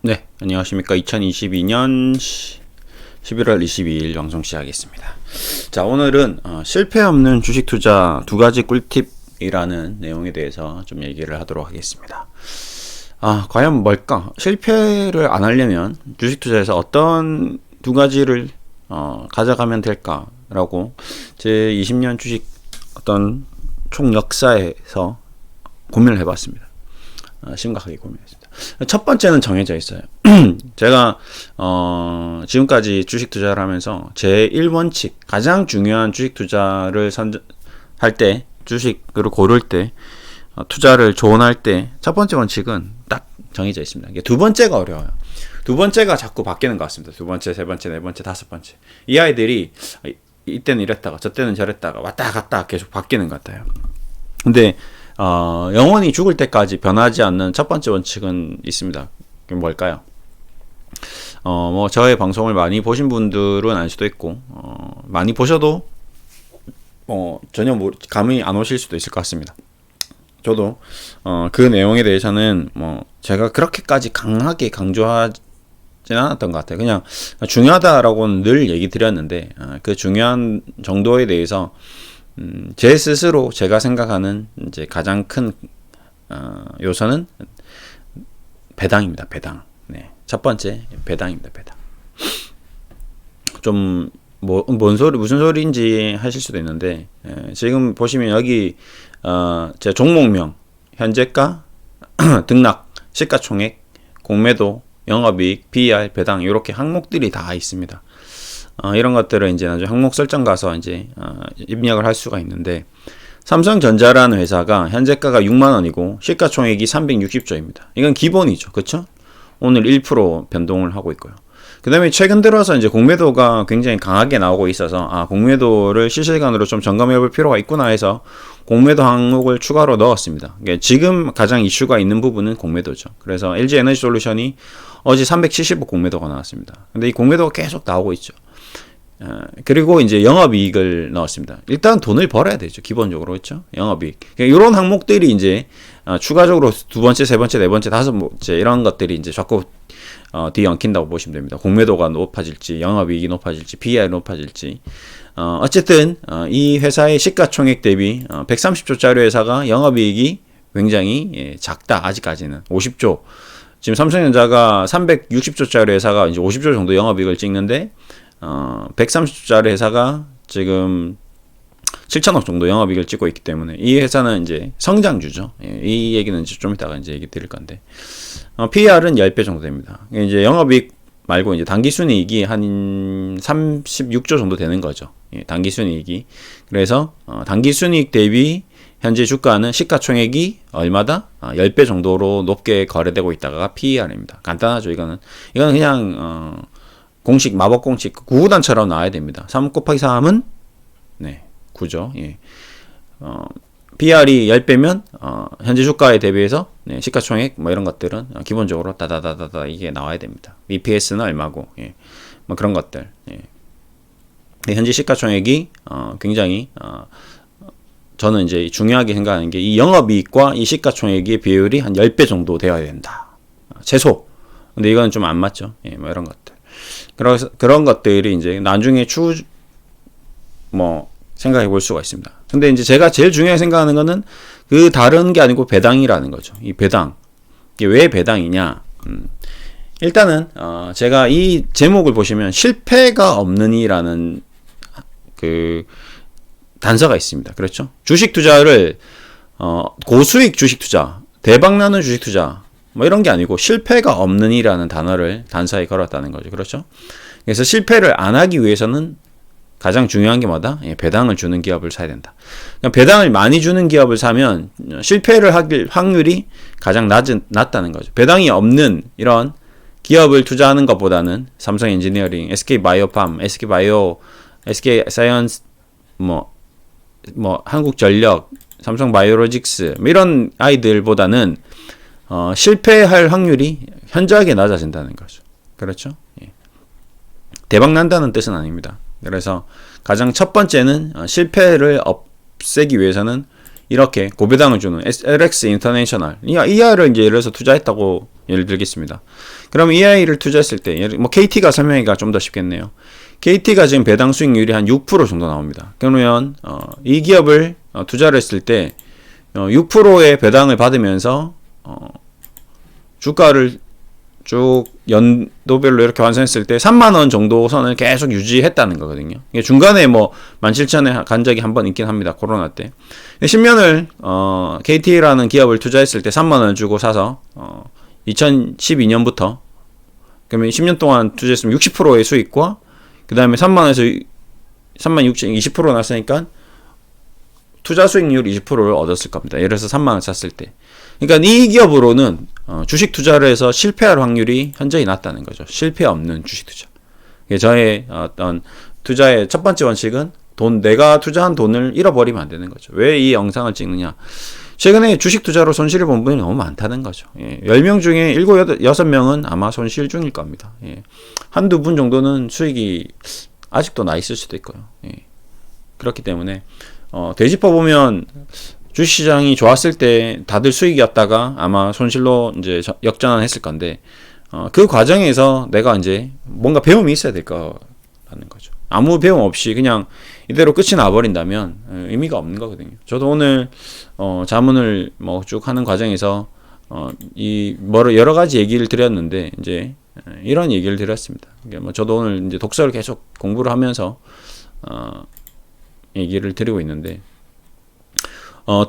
네, 안녕하십니까. 2022년 11월 22일 방송 시작하겠습니다. 자, 오늘은 실패 없는 주식 투자 두 가지 꿀팁이라는 내용에 대해서 좀 얘기를 하도록 하겠습니다. 과연 뭘까? 실패를 안 하려면 주식 투자에서 어떤 두 가지를 가져가면 될까라고 제 20년 주식 어떤 총 역사에서 고민을 해봤습니다. 심각하게 고민했습니다. 첫 번째는 정해져 있어요. 제가 지금까지 주식 투자를 하면서 제 1원칙, 가장 중요한 주식 투자를 할 때, 주식을 고를 때, 투자를 조언할 때 첫 번째 원칙은 딱 정해져 있습니다. 이게 두 번째가 어려워요. 두 번째가 자꾸 바뀌는 것 같습니다. 두 번째, 세 번째, 네 번째, 다섯 번째. 이 아이들이 이때는 이랬다가 저때는 저랬다가 왔다 갔다 계속 바뀌는 것 같아요. 근데 영원히 죽을 때까지 변하지 않는 첫 번째 원칙은 있습니다. 그게 뭘까요? 저의 방송을 많이 보신 분들은 알 수도 있고, 많이 보셔도, 전혀 감이 안 오실 수도 있을 것 같습니다. 저도, 그 내용에 대해서는, 제가 그렇게까지 강하게 강조하진 않았던 것 같아요. 그냥 중요하다라고는 늘 얘기 드렸는데, 그 중요한 정도에 대해서, 제 스스로 제가 생각하는 이제 가장 큰 요소는 배당입니다. 배당. 네. 첫 번째 배당입니다. 배당. 좀 뭔 소리 무슨 소리인지 하실 수도 있는데 지금 보시면 여기 제 종목명, 현재가, 등락, 시가총액, 공매도, 영업이익, PER, 배당 이렇게 항목들이 다 있습니다. 이런 것들을 이제 나중에 항목 설정 가서 이제 입력을 할 수가 있는데, 삼성전자라는 회사가 현재가가 6만 원이고 시가총액이 360조입니다. 이건 기본이죠. 그렇죠? 오늘 1% 변동을 하고 있고요. 그다음에 최근 들어서 이제 공매도가 굉장히 강하게 나오고 있어서 공매도를 실시간으로 좀 점검해 볼 필요가 있구나 해서 공매도 항목을 추가로 넣었습니다. 그러니까 지금 가장 이슈가 있는 부분은 공매도죠. 그래서 LG에너지솔루션이 어제 370억 공매도가 나왔습니다. 근데 이 공매도가 계속 나오고 있죠. 그리고 이제 영업이익을 넣었습니다. 일단 돈을 벌어야 되죠. 기본적으로. 그렇죠? 영업이익. 이런 항목들이 이제 추가적으로 두 번째, 세 번째, 네 번째, 다섯 번째 이런 것들이 이제 자꾸 뒤에 엉킨다고 보시면 됩니다. 공매도가 높아질지, 영업이익이 높아질지, PER이 높아질지. 어쨌든 이 회사의 시가총액 대비 130조짜리 회사가 영업이익이 굉장히 작다. 아직까지는 50조. 지금 삼성전자가 360조짜리 회사가 이제 50조 정도 영업이익을 찍는데 130조짜리 회사가 지금 7천억 정도 영업이익을 찍고 있기 때문에 이 회사는 이제 성장주죠. 이 얘기는 이제 좀 이따가 이제 얘기 드릴 건데, PER은 10배 정도 됩니다. 이제 영업이익 말고 이제 당기순이익이 한 36조 정도 되는 거죠. 당기순이익이. 그래서 당기순이익 대비 현재 주가는 시가총액이 얼마다? 10배 정도로 높게 거래되고 있다가 PER입니다. 간단하죠. 이거는 그냥 공식, 마법 공식, 구구단처럼 나와야 됩니다. 3 곱하기 3은, 9죠. 예. PR이 10배면, 현재 주가에 대비해서, 시가총액, 이런 것들은, 기본적으로, 다다다다다, 이게 나와야 됩니다. EPS는 얼마고, 그런 것들, 현재 시가총액이, 굉장히, 저는 이제 중요하게 생각하는 게, 이 영업이익과 이 시가총액의 비율이 한 10배 정도 되어야 된다. 최소. 근데 이건 좀 안 맞죠. 이런 것들. 그래서 그런 것들이 이제 나중에 생각해 볼 수가 있습니다. 근데 이제 제가 제일 중요하게 생각하는 거는 그 다른 게 아니고 배당이라는 거죠. 이 배당. 이게 왜 배당이냐? 일단은 제가 이 제목을 보시면 실패가 없느니라는 그 단서가 있습니다. 그렇죠? 주식 투자를 고수익 주식 투자, 대박 나는 주식 투자 이런 게 아니고 실패가 없느니라는 단어를 단서에 걸었다는 거죠. 그렇죠? 그래서 실패를 안 하기 위해서는 가장 중요한 게 뭐다? 배당을 주는 기업을 사야 된다. 그러니까 배당을 많이 주는 기업을 사면 실패를 할 확률이 가장 낮다는 거죠. 배당이 없는 이런 기업을 투자하는 것보다는 삼성 엔지니어링, SK 바이오팜, SK 바이오, SK 사이언스, 한국전력, 삼성 바이오로직스 이런 아이들보다는 실패할 확률이 현저하게 낮아진다는 거죠. 그렇죠? 대박 난다는 뜻은 아닙니다. 그래서 가장 첫 번째는 실패를 없애기 위해서는 이렇게 고배당을 주는 LX 인터내셔널 EI를 이제 예를 들어서 투자했다고 예를 들겠습니다. 그럼 EI를 투자했을 때 뭐 KT가 설명하기가 좀 더 쉽겠네요. KT가 지금 배당 수익률이 한 6% 정도 나옵니다. 그러면 이 기업을 투자를 했을 때 6%의 배당을 받으면서 주가를 쭉 연도별로 이렇게 환산했을 때 3만원 정도 선을 계속 유지했다는 거거든요. 중간에 뭐 17,000에 간 적이 한 번 있긴 합니다. 코로나 때. 10년을 KT라는 기업을 투자했을 때 3만원 주고 사서 2012년부터 그러면 10년 동안 투자했으면 60%의 수익과 그 다음에 3만원에서 36,000 20% 났으니까 투자 수익률 20%를 얻었을 겁니다. 예를 들어서 3만원 샀을 때. 그러니까 이 기업으로는 주식 투자를 해서 실패할 확률이 현저히 낮다는 거죠. 실패 없는 주식 투자. 저의 어떤 투자의 첫 번째 원칙은 내가 투자한 돈을 잃어버리면 안 되는 거죠. 왜 이 영상을 찍느냐. 최근에 주식 투자로 손실을 본 분이 너무 많다는 거죠. 10명 중에 7, 6명은 아마 손실 중일 겁니다. 한두 분 정도는 수익이 아직도 나 있을 수도 있고요. 그렇기 때문에 되짚어 보면 주식시장이 좋았을 때 다들 수익이었다가 아마 손실로 이제 역전환했을 건데 그 과정에서 내가 이제 뭔가 배움이 있어야 될 거라는 거죠. 아무 배움 없이 그냥 이대로 끝이 나버린다면 의미가 없는 거거든요. 저도 오늘 자문을 뭐 쭉 하는 과정에서 여러 가지 얘기를 드렸는데 이제 이런 얘기를 드렸습니다. 뭐 저도 오늘 이제 독서를 계속 공부를 하면서 얘기를 드리고 있는데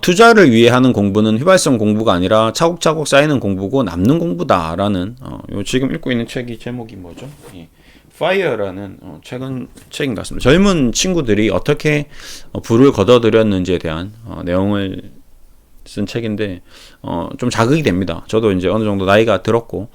투자를 위해 하는 공부는 휘발성 공부가 아니라 차곡차곡 쌓이는 공부고 남는 공부다라는 요 지금 읽고 있는 책이 제목이 뭐죠? Fire라는 최근 책인 것 같습니다. 젊은 친구들이 어떻게 불을 거둬들였는지에 대한 내용을 쓴 책인데 좀 자극이 됩니다. 저도 이제 어느 정도 나이가 들었고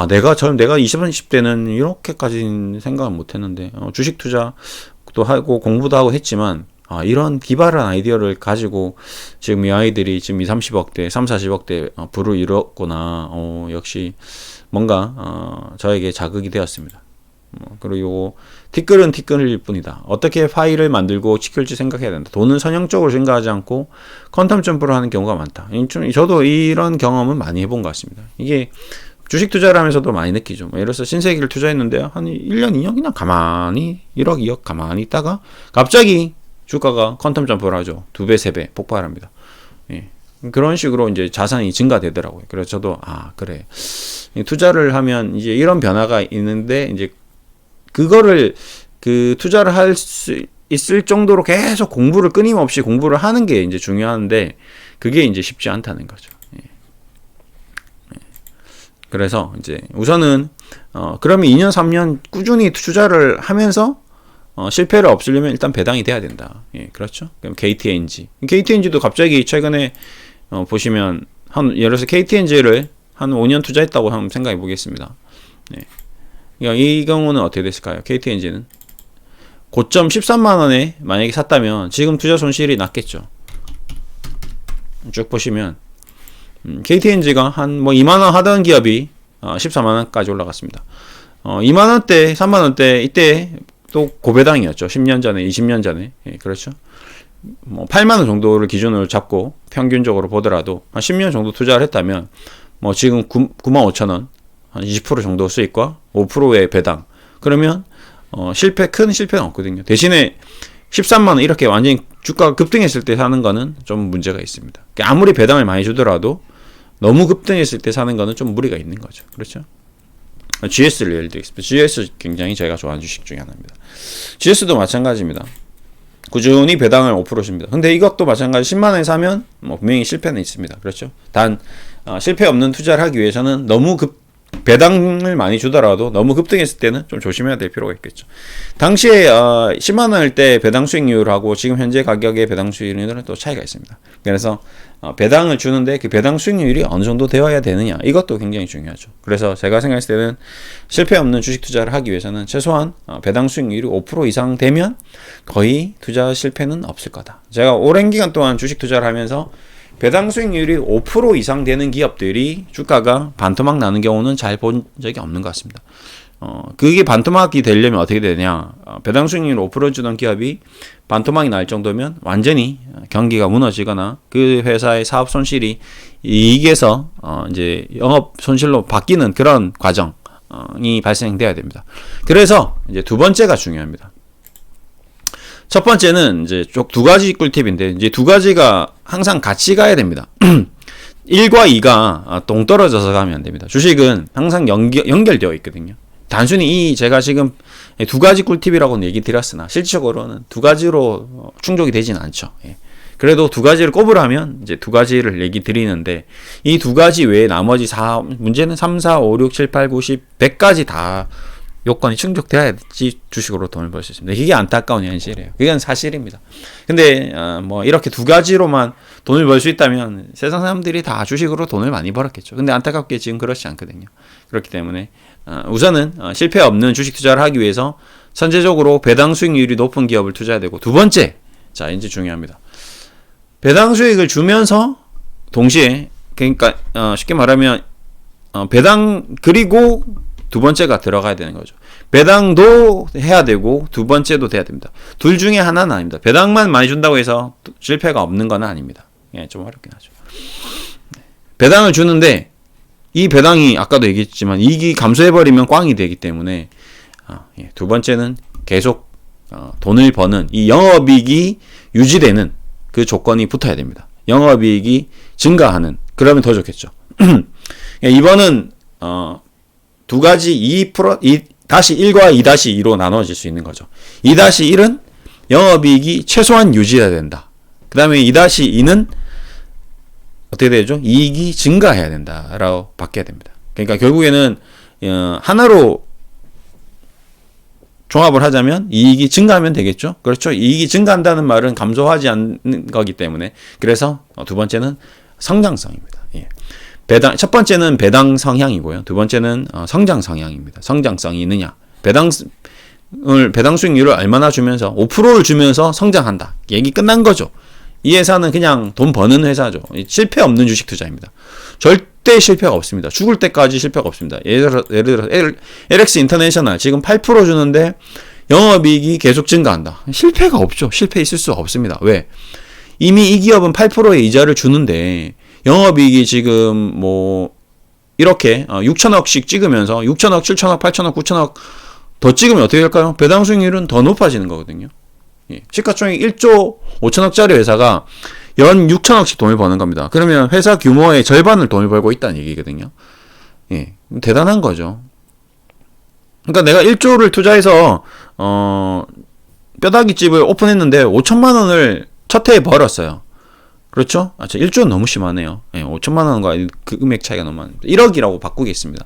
내가 20대는 이렇게까지는 생각을 못했는데 주식 투자도 하고 공부도 하고 했지만 이런 기발한 아이디어를 가지고 지금 이 아이들이 지금 30억대, 40억대 부를 이뤘구나. 역시 뭔가 저에게 자극이 되었습니다. 그리고 티끌은 티끌일 뿐이다. 어떻게 파일을 만들고 지킬지 생각해야 된다. 돈은 선형적으로 생각하지 않고 퀀텀 점프를 하는 경우가 많다. 저도 이런 경험은 많이 해본 것 같습니다. 이게 주식 투자를 하면서도 많이 느끼죠. 예를 들어서 신세계를 투자했는데요. 한 1년, 2년 그냥 가만히 1억, 2억 가만히 있다가 갑자기 주가가 퀀텀 점프를 하죠. 2배, 3배 폭발합니다. 그런 식으로 이제 자산이 증가되더라고요. 그래서 저도 그래. 투자를 하면 이제 이런 변화가 있는데 이제 그거를 투자를 할 수 있을 정도로 계속 끊임없이 공부를 하는 게 이제 중요한데 그게 이제 쉽지 않다는 거죠. 그래서 이제 우선은 그러면 2년, 3년 꾸준히 투자를 하면서 실패를 없애려면 일단 배당이 돼야 된다. 그렇죠? 그럼 KTNG도 갑자기 최근에 보시면 예를 들어서 KTNG를 한 5년 투자했다고 한번 생각해 보겠습니다. 그러니까 이 경우는 어떻게 됐을까요? KTNG는 고점 13만원에 만약에 샀다면 지금 투자 손실이 났겠죠. 쭉 보시면 KTNG가 한 뭐 2만원 하던 기업이 14만원까지 올라갔습니다. 2만원대, 3만원대 이때 또 고배당이었죠. 10년 전에, 20년 전에. 그렇죠. 뭐 8만원 정도를 기준으로 잡고 평균적으로 보더라도 한 10년 정도 투자를 했다면 뭐 지금 95,000원 한 20% 정도 수익과 5%의 배당. 그러면 큰 실패는 없거든요. 대신에 13만원 이렇게 완전히 주가가 급등했을 때 사는 거는 좀 문제가 있습니다. 아무리 배당을 많이 주더라도 너무 급등했을 때 사는 거는 좀 무리가 있는 거죠. 그렇죠? GS를 예를 들겠습니다. GS 굉장히 제가 좋아하는 주식 중에 하나입니다. GS도 마찬가지입니다. 꾸준히 배당을 5% 줍니다. 근데 이것도 마찬가지 10만원에 사면 뭐 분명히 실패는 있습니다. 그렇죠? 단 실패 없는 투자를 하기 위해서는 너무 배당을 많이 주더라도 너무 급등했을 때는 좀 조심해야 될 필요가 있겠죠. 당시에 10만원일 때 배당 수익률하고 지금 현재 가격의 배당 수익률은 또 차이가 있습니다. 그래서 배당을 주는데 그 배당 수익률이 어느 정도 되어야 되느냐, 이것도 굉장히 중요하죠. 그래서 제가 생각했을 때는 실패 없는 주식 투자를 하기 위해서는 최소한 배당 수익률이 5% 이상 되면 거의 투자 실패는 없을 거다. 제가 오랜 기간 동안 주식 투자를 하면서 배당 수익률이 5% 이상 되는 기업들이 주가가 반토막 나는 경우는 잘 본 적이 없는 것 같습니다. 그게 반토막이 되려면 어떻게 되냐? 배당 수익률을 5% 주던 기업이 반토막이 날 정도면 완전히 경기가 무너지거나 그 회사의 사업 손실이 이익에서 이제 영업 손실로 바뀌는 그런 과정이 발생돼야 됩니다. 그래서 이제 두 번째가 중요합니다. 첫 번째는 이제 두 가지 꿀팁인데, 이제 두 가지가 항상 같이 가야 됩니다. 1과 2가 동떨어져서 가면 안 됩니다. 주식은 항상 연결되어 있거든요. 단순히 제가 지금 두 가지 꿀팁이라고는 얘기 드렸으나 실질적으로는 두 가지로 충족이 되지는 않죠. 예. 그래도 두 가지를 꼽으라면 이제 두 가지를 얘기 드리는데, 이 두 가지 외에 나머지 문제는 3, 4, 5, 6, 7, 8, 9, 10, 100까지 다 요건이 충족돼야지 주식으로 돈을 벌 수 있습니다. 이게 안타까운 현실이에요. 그건 사실입니다. 근데 뭐 이렇게 두 가지로만 돈을 벌 수 있다면 세상 사람들이 다 주식으로 돈을 많이 벌었겠죠. 근데 안타깝게 지금 그렇지 않거든요. 그렇기 때문에 우선은 실패 없는 주식 투자를 하기 위해서 선제적으로 배당 수익률이 높은 기업을 투자해야 되고, 두 번째, 자 이제 중요합니다. 배당 수익을 주면서 동시에, 그러니까 쉽게 말하면 배당, 그리고 두 번째가 들어가야 되는 거죠. 배당도 해야 되고 두 번째도 돼야 됩니다. 둘 중에 하나는 아닙니다. 배당만 많이 준다고 해서 실패가 없는 건 아닙니다. 예, 좀 어렵긴 하죠. 배당을 주는데 이 배당이 아까도 얘기했지만 이익이 감소해버리면 꽝이 되기 때문에 두 번째는 계속 돈을 버는, 이 영업이익이 유지되는 그 조건이 붙어야 됩니다. 영업이익이 증가하는, 그러면 더 좋겠죠. 이번은 두 가지 2-1과 2-2로 나눠질 수 있는 거죠. 2-1은 영업이익이 최소한 유지해야 된다. 그 다음에 2-2는 어떻게 되죠? 이익이 증가해야 된다라고 바뀌어야 됩니다. 그러니까 결국에는 하나로 종합을 하자면 이익이 증가하면 되겠죠. 그렇죠. 이익이 증가한다는 말은 감소하지 않는 거기 때문에, 그래서 두 번째는 성장성입니다. 예. 첫 번째는 배당 성향이고요. 두 번째는 성장 성향입니다. 성장성이 있느냐. 배당 수익률을 얼마나 주면서 5%를 주면서 성장한다. 얘기 끝난 거죠. 이 회사는 그냥 돈 버는 회사죠. 실패 없는 주식 투자입니다. 절대 실패가 없습니다. 죽을 때까지 실패가 없습니다. 예를 들어 LX 인터내셔널 지금 8% 주는데 영업이익이 계속 증가한다. 실패가 없죠. 실패 있을 수 없습니다. 왜? 이미 이 기업은 8%의 이자를 주는데 영업이익이 지금 뭐 이렇게 6천억씩 찍으면서 6천억, 7천억, 8천억, 9천억 더 찍으면 어떻게 될까요? 배당 수익률은 더 높아지는 거거든요. 예. 시가총액 1조 5천억짜리 회사가 연 6천억씩 돈을 버는 겁니다. 그러면 회사 규모의 절반을 돈을 벌고 있다는 얘기거든요. 예. 대단한 거죠. 그러니까 내가 1조를 투자해서 뼈다귀집을 오픈했는데 5천만 원을 첫 해에 벌었어요. 그렇죠? 1조는 너무 심하네요. 예, 5천만 원과 그 금액 차이가 너무 많습니다. 1억이라고 바꾸겠습니다.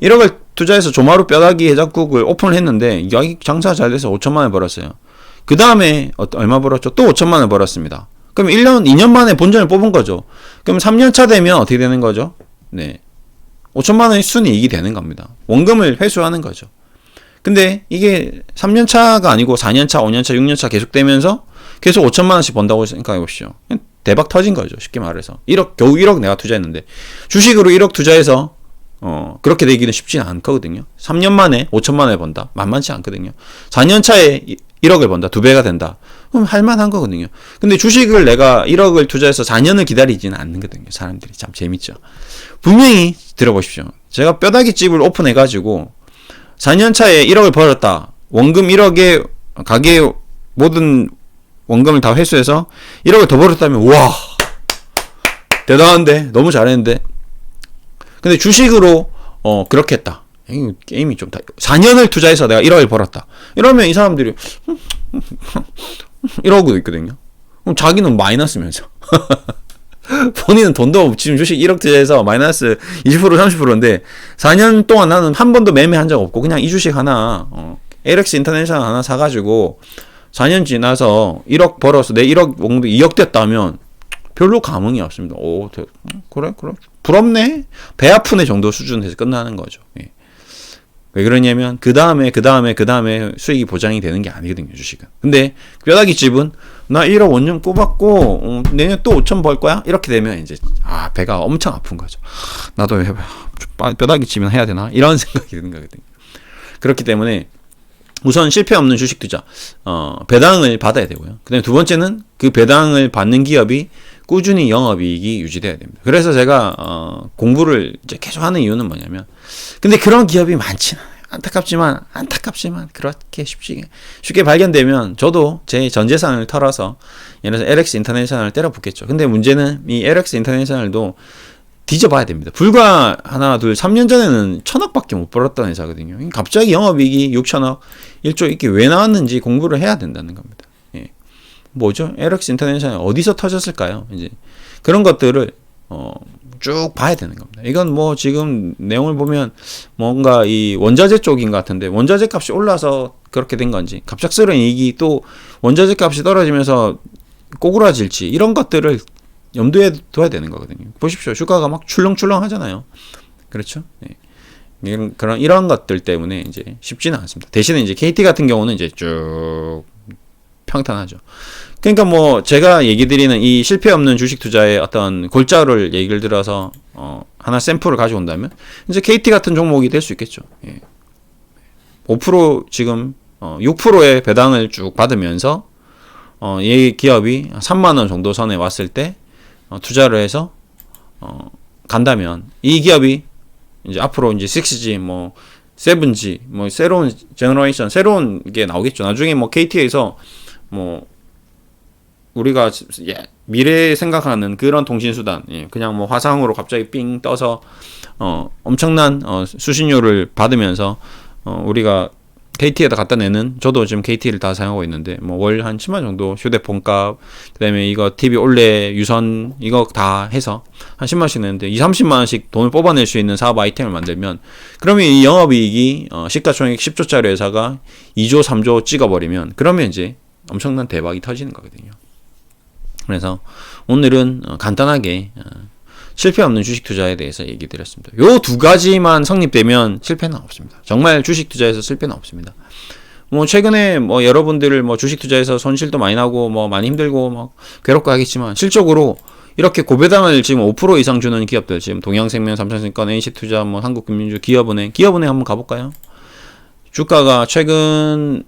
1억을 투자해서 조마루 뼈다귀 해장국을 오픈을 했는데 여기 장사 잘 돼서 5천만 원 벌었어요. 그 다음에 얼마 벌었죠? 또 5천만 원 벌었습니다. 그럼 2년 만에 본전을 뽑은 거죠. 그럼 3년 차 되면 어떻게 되는 거죠? 네. 5천만 원이 순이익이 되는 겁니다. 원금을 회수하는 거죠. 근데 이게 3년 차가 아니고 4년 차, 5년 차, 6년 차 계속 되면서 계속 5천만 원씩 번다고 생각해 보시죠. 대박 터진 거죠. 쉽게 말해서. 겨우 1억 내가 투자했는데. 주식으로 1억 투자해서, 그렇게 되기는 쉽지는 않거든요. 3년 만에 5천만 원을 번다. 만만치 않거든요. 4년 차에 1억을 번다. 2배가 된다. 그럼 할만한 거거든요. 근데 주식을 내가 1억을 투자해서 4년을 기다리지는 않거든요. 사람들이. 참 재밌죠. 분명히 들어보십시오. 제가 뼈다귀집을 오픈해가지고 4년 차에 1억을 벌었다. 원금 1억에 가게 모든 원금을 다 회수해서 1억을 더 벌었다면, 와, 대단한데? 너무 잘했는데? 근데 주식으로, 그렇게 했다. 게임이 좀 4년을 투자해서 내가 1억을 벌었다. 이러면 이 사람들이, 이러고 있거든요. 그럼 자기는 마이너스면서. 본인은 돈도 지금 주식 1억 투자해서 마이너스 20% 30%인데 4년 동안 나는 한 번도 매매한 적 없고 그냥 이 주식 하나, LX 인터내셔널 하나 사가지고 4년 지나서 1억 벌어서 내 1억 원도 2억 됐다면 별로 감흥이 없습니다. 오, 그래. 부럽네? 배 아프네 정도 수준에서 끝나는 거죠. 예. 왜 그러냐면, 그 다음에 수익이 보장이 되는 게 아니거든요, 주식은. 근데, 뼈다귀집은, 나 1억 원년 뽑았고, 내년 또 5천 벌 거야? 이렇게 되면, 이제, 배가 엄청 아픈 거죠. 나도 뼈다귀집이나 해야 되나? 이런 생각이 드는 거거든요. 그렇기 때문에 우선 실패 없는 주식 투자, 배당을 받아야 되고요. 그 다음에 두 번째는 그 배당을 받는 기업이 꾸준히 영업이익이 유지돼야 됩니다. 그래서 제가, 공부를 이제 계속 하는 이유는 뭐냐면, 근데 그런 기업이 많지는 않아요. 안타깝지만, 그렇게 쉽게 발견되면, 저도 제 전 재산을 털어서, 예를 들어서 LX 인터내셔널을 때려 붓겠죠. 근데 문제는 이 LX 인터내셔널도 뒤져봐야 됩니다. 불과 하나, 둘, 3년 전에는 1,000억밖에 못 벌었던 회사거든요. 갑자기 영업이익이 6천억, 1조 이게 왜 나왔는지 공부를 해야 된다는 겁니다. 예. 뭐죠? LX 인터내셔널 어디서 터졌을까요? 이제 그런 것들을 쭉 봐야 되는 겁니다. 이건 뭐 지금 내용을 보면 뭔가 이 원자재 쪽인 것 같은데 원자재 값이 올라서 그렇게 된 건지 갑작스러운 이익이 또 원자재 값이 떨어지면서 꼬꾸라질지 이런 것들을 염두에 둬야 되는 거거든요. 보십시오. 주가가 막 출렁출렁 하잖아요. 그렇죠? 네. 이런 것들 때문에 이제 쉽지는 않습니다. 대신에 이제 KT 같은 경우는 이제 쭉 평탄하죠. 그러니까 뭐 제가 얘기 드리는 이 실패 없는 주식 투자의 어떤 골자를 얘기를 들어서 하나 샘플을 가져온다면 이제 KT 같은 종목이 될 수 있겠죠. 예. 5% 지금 6%의 배당을 쭉 받으면서 이 기업이 3만 원 정도 선에 왔을 때 투자를 해서 간다면 이 기업이 이제 앞으로 이제 6G 뭐 7G 뭐 새로운 제너레이션 새로운 게 나오겠죠. 나중에 뭐 KT에서 뭐 우리가 미래에 생각하는 그런 통신수단 그냥 뭐 화상으로 갑자기 삥 떠서 엄청난 수신료를 받으면서 우리가 KT에다 갖다 내는 저도 지금 KT를 다 사용하고 있는데 뭐 월 한 10만 정도 휴대폰 값 그다음에 이거 TV 올레 유선 이거 다 해서 한 10만씩 내는데 2-30만 원씩 돈을 뽑아낼 수 있는 사업 아이템을 만들면 그러면 이 영업이익이 시가총액 10조짜리 회사가 2조 3조 찍어버리면 그러면 이제 엄청난 대박이 터지는 거거든요. 그래서 오늘은 간단하게 실패 없는 주식 투자에 대해서 얘기 드렸습니다. 요 두 가지만 성립되면 실패는 없습니다. 정말 주식 투자에서 실패는 없습니다. 뭐 최근에 뭐 여러분들 뭐 주식 투자에서 손실도 많이 나고 뭐 많이 힘들고 뭐 괴롭고 하겠지만 실적으로 이렇게 고배당을 지금 5% 이상 주는 기업들 지금 동양생명, 삼성증권, NC투자, 뭐 한국금융주, 기업은행 한번 가볼까요? 주가가 최근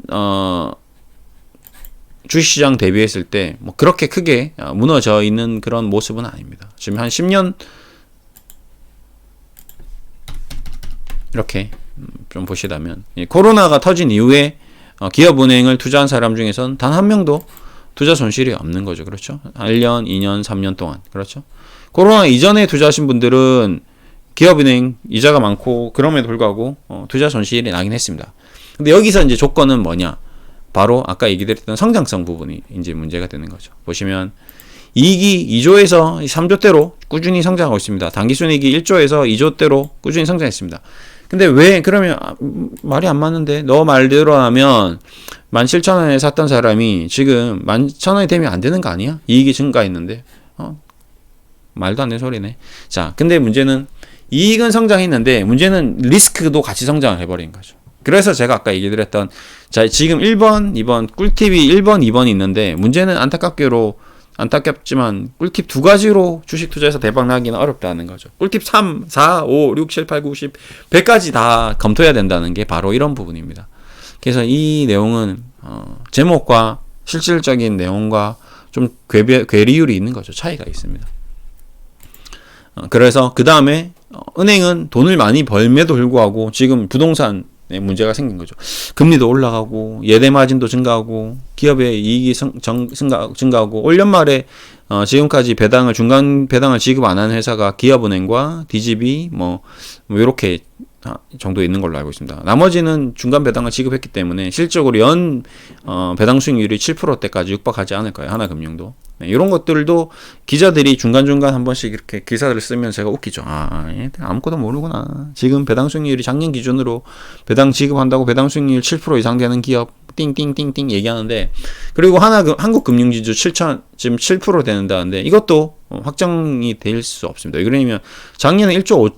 주식시장 대비했을 때 뭐 그렇게 크게 무너져 있는 그런 모습은 아닙니다. 지금 한 10년 이렇게 좀 보시다면 코로나가 터진 이후에 기업은행을 투자한 사람 중에서는 단 한 명도 투자 손실이 없는 거죠. 그렇죠? 1년, 2년, 3년 동안. 그렇죠? 코로나 이전에 투자하신 분들은 기업은행 이자가 많고 그럼에도 불구하고 투자 손실이 나긴 했습니다. 근데 여기서 이제 조건은 뭐냐? 바로 아까 얘기드렸던 성장성 부분이 이제 문제가 되는 거죠. 보시면 이익이 2조에서 3조대로 꾸준히 성장하고 있습니다. 당기순이익이 1조에서 2조대로 꾸준히 성장했습니다. 근데 왜 그러면 말이 안 맞는데 너 말대로 하면 17,000원에 샀던 사람이 지금 11,000원이 되면 안 되는 거 아니야? 이익이 증가했는데 말도 안 되는 소리네. 자, 근데 문제는 이익은 성장했는데 문제는 리스크도 같이 성장을 해버린 거죠. 그래서 제가 아까 얘기드렸던 자 지금 1번, 2번 꿀팁이 1번, 2번이 있는데 문제는 안타깝지만 꿀팁 두 가지로 주식 투자에서 대박 나기는 어렵다는 거죠. 꿀팁 3, 4, 5, 6, 7, 8, 9, 10, 100까지 다 검토해야 된다는 게 바로 이런 부분입니다. 그래서 이 내용은 제목과 실질적인 내용과 좀 괴리율이 있는 거죠. 차이가 있습니다. 그래서 그 다음에 은행은 돈을 많이 벌매도 불구하고 지금 부동산 문제가 생긴 거죠. 금리도 올라가고 예대 마진도 증가하고 기업의 이익이 증가하고 올 연말에 지금까지 중간 배당을 지급 안 하는 회사가 기업은행과 DGB 뭐 이렇게 정도 있는 걸로 알고 있습니다. 나머지는 중간 배당을 지급했기 때문에 실적으로 연 배당 수익률이 7%대까지 육박하지 않을 거예요. 하나금융도. 이런 것들도 기자들이 중간중간 한 번씩 이렇게 기사를 쓰면 제가 웃기죠. 아무것도 모르구나. 지금 배당 수익률이 작년 기준으로 배당 지급한다고 배당 수익률 7% 이상 되는 기업 띵띵띵띵 얘기하는데 그리고 한국금융지주 지금 7% 되는다는데 이것도 확정이 될 수 없습니다. 그러면 작년에 1조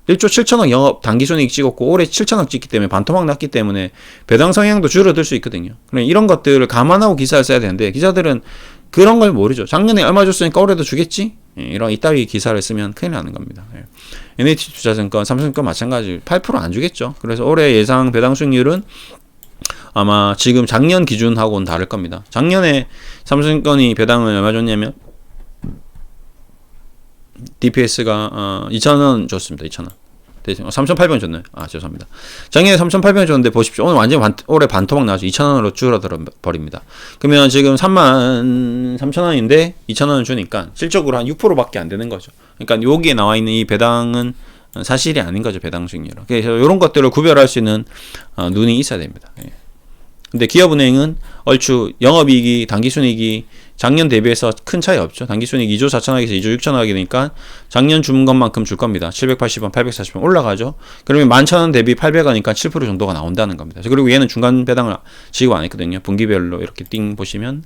7천억 영업 당기순이익 찍었고 올해 7천억 찍기 때문에 반토막 났기 때문에 배당 성향도 줄어들 수 있거든요. 그러니까 이런 것들을 감안하고 기사를 써야 되는데 기자들은 그런 걸 모르죠. 작년에 얼마 줬으니까 올해도 주겠지? 이런 이따위 기사를 쓰면 큰일 나는 겁니다. NH투자증권, 삼성증권 마찬가지 8%안 주겠죠. 그래서 올해 예상 배당 수익률은 아마 지금 작년 기준하고는 다를 겁니다. 작년에 삼성증권이 배당을 얼마 줬냐면 DPS가 2,000원 줬습니다. 2,000원. 3,800원 줬나요? 죄송합니다. 작년에 3,800원 줬는데 보십시오. 오늘 완전 올해 반토막 나죠. 2,000원으로 줄어들어 버립니다. 그러면 지금 33,000원인데 2,000원을 주니까 실적으로 한 6%밖에 안 되는 거죠. 그러니까 여기에 나와 있는 이 배당은 사실이 아닌 거죠. 배당 수익률은. 그래서 이런 것들을 구별할 수 있는 눈이 있어야 됩니다. 예. 근데 기업은행은 얼추 영업이익이 당기순이익이 작년 대비해서 큰 차이 없죠. 당기순이익 2조 4천억에서 2조 6천억이 되니까 작년 준 것만큼 줄 겁니다. 780원, 840원 올라가죠. 그러면 11,000원 대비 800원이니까 7% 정도가 나온다는 겁니다. 그리고 얘는 중간 배당을 지급 안 했거든요. 분기별로 이렇게 띵 보시면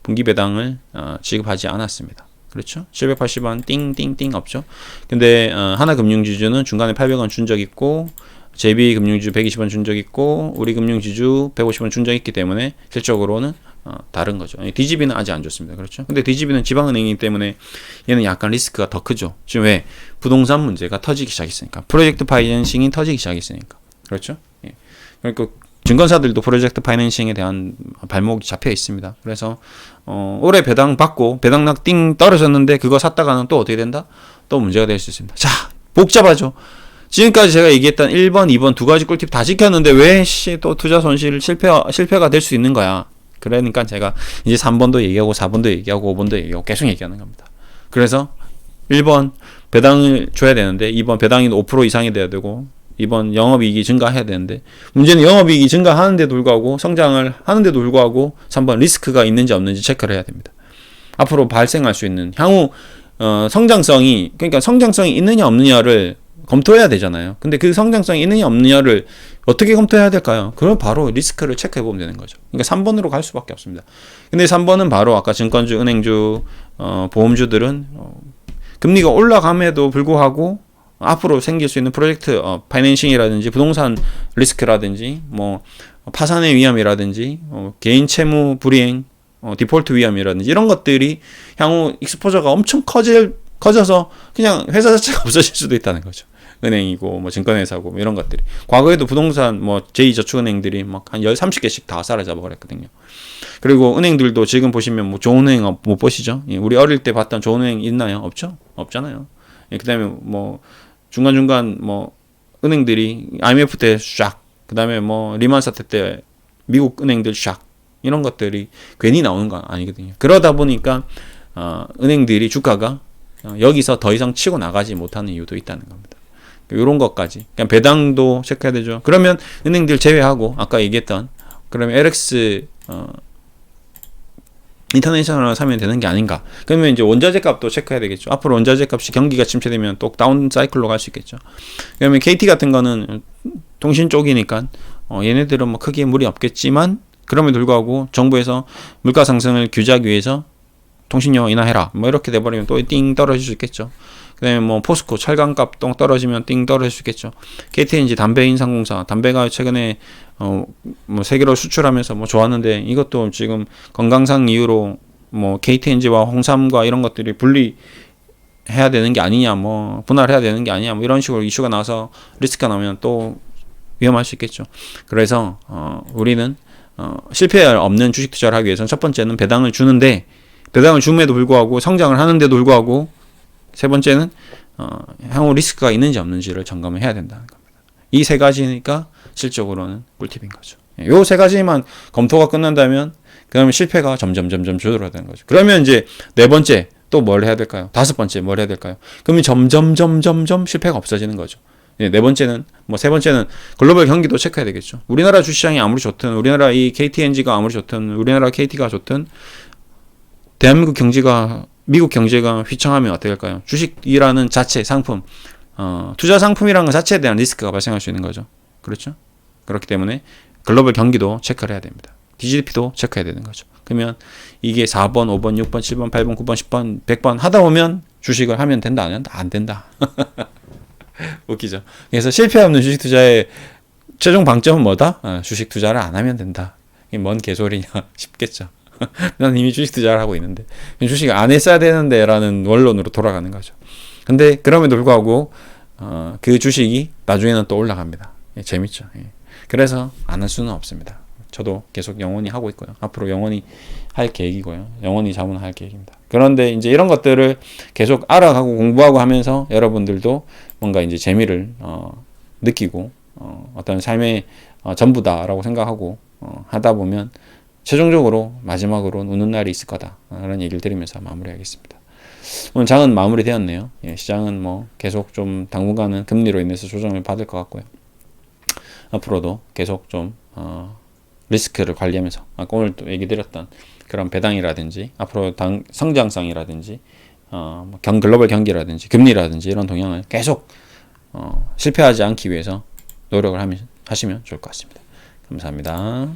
분기 배당을 지급하지 않았습니다. 그렇죠? 780원 띵띵띵 없죠. 근데 하나금융지주는 중간에 800원 준 적 있고 JB금융지주 120원 준 적 있고 우리금융지주 150원 준 적 있기 때문에 실적으로는 다른 거죠. DGB는 아직 안 좋습니다. 그렇죠? 근데 DGB는 지방은행이기 때문에 얘는 약간 리스크가 더 크죠. 지금 왜? 부동산 문제가 터지기 시작했으니까. 프로젝트 파이낸싱이 터지기 시작했으니까. 그렇죠? 예. 그러니까 증권사들도 프로젝트 파이낸싱에 대한 발목이 잡혀 있습니다. 그래서 올해 배당 받고 배당락 띵 떨어졌는데 그거 샀다가는 또 어떻게 된다? 또 문제가 될 수 있습니다. 자, 복잡하죠. 지금까지 제가 얘기했던 1번, 2번 두 가지 꿀팁 다 지켰는데 왜 또 투자 손실 실패가 될 수 있는 거야. 그러니까 제가 이제 3번도 얘기하고 4번도 얘기하고 5번도 얘기하고 계속 얘기하는 겁니다. 그래서 1번 배당을 줘야 되는데 2번 배당이 5% 이상이 돼야 되고 2번 영업이익이 증가해야 되는데 문제는 영업이익이 증가하는데도 불구하고 성장을 하는데도 불구하고 3번 리스크가 있는지 없는지 체크를 해야 됩니다. 앞으로 발생할 수 있는 향후 성장성이 있느냐 없느냐를 검토해야 되잖아요. 근데 그 성장성이 있느냐 없느냐를 어떻게 검토해야 될까요? 그럼 바로 리스크를 체크해 보면 되는 거죠. 그러니까 3번으로 갈 수밖에 없습니다. 근데 3번은 바로 아까 증권주, 은행주, 보험주들은 금리가 올라감에도 불구하고 앞으로 생길 수 있는 프로젝트 파이낸싱이라든지 부동산 리스크라든지 뭐 파산의 위험이라든지 개인 채무 불이행 디폴트 위험이라든지 이런 것들이 향후 익스포저가 엄청 커져서 그냥 회사 자체가 없어질 수도 있다는 거죠. 은행이고 뭐 증권회사고 뭐 이런 것들이 과거에도 부동산 뭐 제2저축은행들이 막 한 30개씩 다 사라져 버렸거든요. 그리고 은행들도 지금 보시면 뭐 좋은 은행 못 보시죠? 우리 어릴 때 봤던 좋은 은행 있나요? 없죠? 없잖아요. 그다음에 뭐 중간중간 뭐 은행들이 IMF 때 샥, 그다음에 뭐 리만 사태 때 미국 은행들 샥 이런 것들이 괜히 나오는 건 아니거든요. 그러다 보니까 은행들이 주가가 여기서 더 이상 치고 나가지 못하는 이유도 있다는 겁니다. 이런 것까지. 그냥 배당도 체크해야 되죠. 그러면 은행들 제외하고 아까 얘기했던 그러면 LX 인터내셔널을 사면 되는 게 아닌가. 그러면 이제 원자재 값도 체크해야 되겠죠. 앞으로 원자재 값이 경기가 침체되면 또 다운 사이클로 갈 수 있겠죠. 그러면 KT 같은 거는 통신 쪽이니까 얘네들은 뭐 크게 무리 없겠지만 그럼에도 불구하고 정부에서 물가 상승을 규제하기 위해서 통신료 인하해라. 뭐 이렇게 돼버리면 또 띵 떨어질 수 있겠죠. 그다음에 뭐 포스코 철강값 똥 떨어지면 띵 떨어질 수 있겠죠. KTNG 담배인상공사 담배가 최근에 뭐 세계로 수출하면서 뭐 좋았는데 이것도 지금 건강상 이유로 뭐 KTNG와 홍삼과 이런 것들이 분리해야 되는 게 아니냐, 뭐 분할해야 되는 게 아니냐, 뭐 이런 식으로 이슈가 나서 리스크가 나면 또 위험할 수 있겠죠. 그래서 우리는 실패 없는 주식 투자를 하기 위해서는 첫 번째는 배당을 주는데 배당을 줌에도 불구하고 성장을 하는데도 불구하고 세 번째는 향후 리스크가 있는지 없는지를 점검을 해야 된다는 겁니다. 이 세 가지니까 실적으로는 꿀팁인 거죠. 요 세 가지만 검토가 끝난다면 그러면 실패가 점점 줄어드는 거죠. 그러면 이제 네 번째 또 뭘 해야 될까요? 다섯 번째 뭘 해야 될까요? 그러면 점점 실패가 없어지는 거죠. 네 번째는 세 번째는 글로벌 경기도 체크해야 되겠죠. 우리나라 주시장이 아무리 좋든 우리나라 이 KTNG가 아무리 좋든 우리나라 KT가 좋든 대한민국 경제가 미국 경제가 휘청하면 어떻게 할까요? 주식이라는 자체 상품, 투자 상품이라는 것 자체에 대한 리스크가 발생할 수 있는 거죠. 그렇죠? 그렇기 때문에 글로벌 경기도 체크를 해야 됩니다. DGDP도 체크해야 되는 거죠. 그러면 이게 4번, 5번, 6번, 7번, 8번, 9번, 10번, 100번 하다 보면 주식을 하면 된다, 안 된다? 안 된다. 웃기죠? 그래서 실패 없는 주식 투자의 최종 방점은 뭐다? 주식 투자를 안 하면 된다. 이게 뭔 개소리냐 싶겠죠. 난 이미 주식 투자를 하고 있는데 주식 안 했어야 되는데 라는 원론으로 돌아가는 거죠. 근데 그럼에도 불구하고 그 주식이 나중에는 또 올라갑니다. 예, 재밌죠. 예. 그래서 안 할 수는 없습니다. 저도 계속 영원히 하고 있고요. 앞으로 영원히 할 계획이고요. 영원히 자문할 계획입니다. 그런데 이제 이런 것들을 계속 알아가고 공부하고 하면서 여러분들도 뭔가 이제 재미를 느끼고 어떤 삶의 전부다라고 생각하고 하다 보면 최종적으로 마지막으로 우는 날이 있을 거다 라는 얘기를 드리면서 마무리하겠습니다. 오늘 장은 마무리되었네요. 예, 시장은 뭐 계속 좀 당분간은 금리로 인해서 조정을 받을 것 같고요. 앞으로도 계속 좀 리스크를 관리하면서 아까 오늘 또 얘기 드렸던 그런 배당이라든지 앞으로 성장성이라든지 글로벌 경기라든지 금리라든지 이런 동향을 계속 실패하지 않기 위해서 노력을 하시면 좋을 것 같습니다. 감사합니다.